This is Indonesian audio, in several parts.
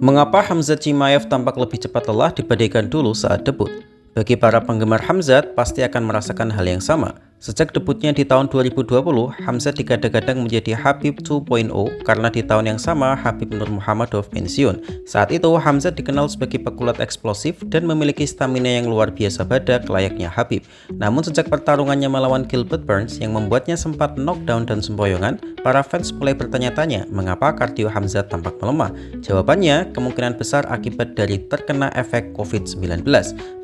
Mengapa Khamzat Chimaev tampak lebih cepat lelah dibandingkan dulu saat debut? Bagi para penggemar Khamzat, pasti akan merasakan hal yang sama. Sejak debutnya di tahun 2020, Khamzat digadang-gadang menjadi Khabib 2.0 karena di tahun yang sama Khabib Nurmagomedov pensiun. Saat itu, Khamzat dikenal sebagai pegulat eksplosif dan memiliki stamina yang luar biasa badak layaknya Khabib. Namun sejak pertarungannya melawan Gilbert Burns yang membuatnya sempat knockdown dan sempoyongan, para fans mulai bertanya-tanya mengapa kardio Khamzat tampak melemah. Jawabannya, kemungkinan besar akibat dari terkena efek COVID-19.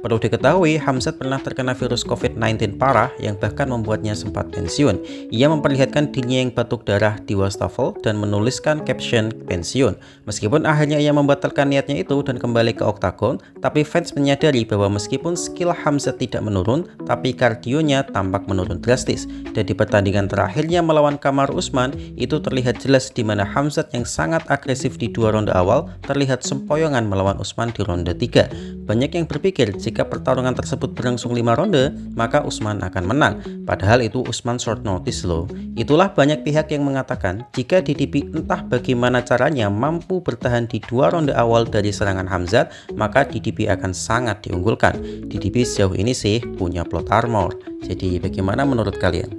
Perlu diketahui, Khamzat pernah terkena virus COVID-19 parah yang bahkan membuatnya sempat pensiun. Ia memperlihatkan dirinya yang batuk darah di wastafel dan menuliskan caption pensiun. Meskipun akhirnya ia membatalkan niatnya itu dan kembali ke oktagon, tapi fans menyadari bahwa meskipun skill Khamzat tidak menurun, tapi kardionya tampak menurun drastis. Dan di pertandingan terakhirnya melawan Kamaru Usman, itu terlihat jelas di mana Khamzat yang sangat agresif di 2 ronde awal terlihat sempoyongan melawan Usman di ronde 3. Banyak yang berpikir jika pertarungan tersebut berlangsung 5 ronde, maka Usman akan menang. Padahal itu Usman short notice loh. Itulah banyak pihak yang mengatakan jika DDP entah bagaimana caranya mampu bertahan di 2 ronde awal dari serangan Khamzat, maka DDP akan sangat diunggulkan. DDP sejauh ini sih punya plot armor. Jadi bagaimana menurut kalian?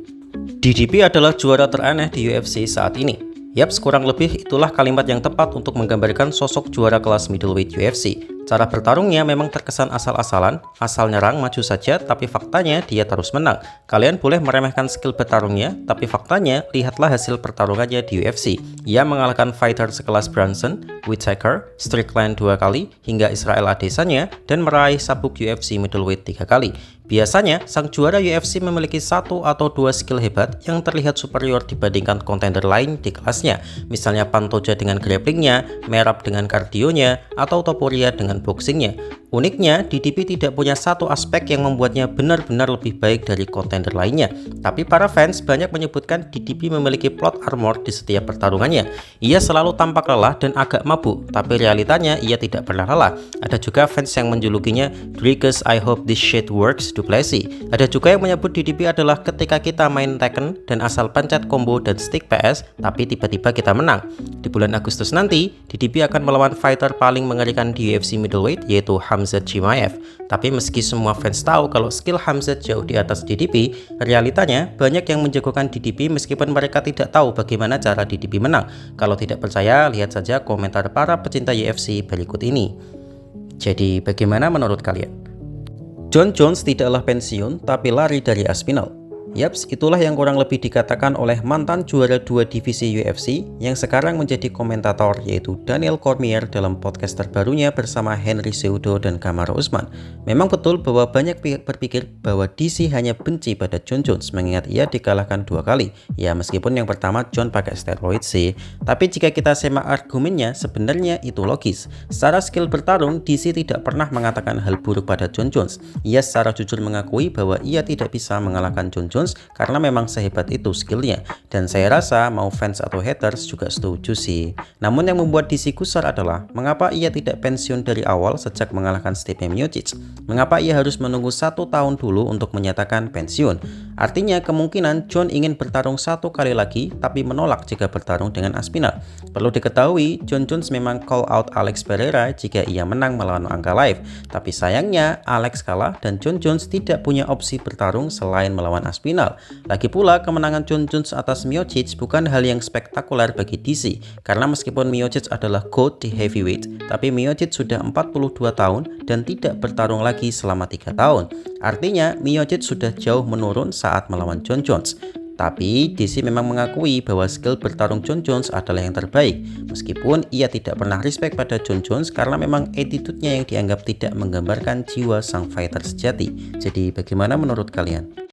DDP adalah juara teraneh di UFC saat ini. Yaps, kurang lebih itulah kalimat yang tepat untuk menggambarkan sosok juara kelas middleweight UFC. Cara bertarungnya memang terkesan asal-asalan, asal nyerang maju saja, tapi faktanya dia terus menang. Kalian boleh meremehkan skill bertarungnya, tapi faktanya lihatlah hasil pertarungannya di UFC. Ia mengalahkan fighter sekelas Brunson, Whittaker, Strickland 2 kali, hingga Israel Adesanya, dan meraih sabuk UFC middleweight 3 kali. Biasanya, sang juara UFC memiliki 1 atau 2 skill hebat yang terlihat superior dibandingkan kontender lain di kelasnya. Misalnya Pantoja dengan grapplingnya, Merab dengan kardionya, atau Topuria dengan boxingnya. Uniknya, DDP tidak punya satu aspek yang membuatnya benar-benar lebih baik dari kontender lainnya. Tapi para fans banyak menyebutkan DDP memiliki plot armor di setiap pertarungannya. Ia selalu tampak lelah dan agak mabuk, tapi realitanya ia tidak pernah lelah. Ada juga fans yang menjulukinya Dricus I hope this shit works du Plessis. Ada juga yang menyebut DDP adalah ketika kita main Tekken dan asal pencet combo dan stick PS, tapi tiba-tiba kita menang. Di bulan Agustus nanti, DDP akan melawan fighter paling mengerikan di UFC middleweight, yaitu Khamzat Chimaev. Tapi meski semua fans tahu kalau skill Khamzat jauh di atas DDP, realitanya banyak yang menjagokan DDP meskipun mereka tidak tahu bagaimana cara DDP menang. Kalau tidak percaya, lihat saja komentar para pecinta UFC berikut ini. Jadi bagaimana menurut kalian? Jon Jones tidaklah pensiun tapi lari dari Aspinall. Yaps, itulah yang kurang lebih dikatakan oleh mantan juara 2 divisi UFC yang sekarang menjadi komentator, yaitu Daniel Cormier dalam podcast terbarunya bersama Henry Cejudo dan Kamaru Usman. Memang betul bahwa banyak pihak berpikir bahwa DC hanya benci pada Jon Jones mengingat ia dikalahkan 2 kali. Ya, meskipun yang pertama Jon pakai steroid sih, tapi jika kita semak argumennya sebenarnya itu logis. Secara skill bertarung, DC tidak pernah mengatakan hal buruk pada Jon Jones. Ia secara jujur mengakui bahwa ia tidak bisa mengalahkan Jon Jones karena memang sehebat itu skillnya, dan saya rasa mau fans atau haters juga setuju sih. Namun yang membuat DC gusar adalah mengapa ia tidak pensiun dari awal sejak mengalahkan Stipe Miocic. Mengapa ia harus menunggu 1 tahun dulu untuk menyatakan pensiun? Artinya kemungkinan Jon ingin bertarung 1 kali lagi tapi menolak jika bertarung dengan Aspinall. Perlu diketahui, Jon Jones memang call out Alex Pereira jika ia menang melawan Ankalaev, tapi sayangnya Alex kalah dan Jon Jones tidak punya opsi bertarung selain melawan Aspinall. Lagi pula, kemenangan Jon Jones atas Miocic bukan hal yang spektakuler bagi DC, karena meskipun Miocic adalah GOAT di heavyweight, tapi Miocic sudah 42 tahun dan tidak bertarung lagi selama 3 tahun. Artinya, Miocic sudah jauh menurun saat melawan Jon Jones. Tapi DC memang mengakui bahwa skill bertarung Jon Jones adalah yang terbaik, meskipun ia tidak pernah respect pada Jon Jones karena memang attitude-nya yang dianggap tidak menggambarkan jiwa sang fighter sejati. Jadi bagaimana menurut kalian?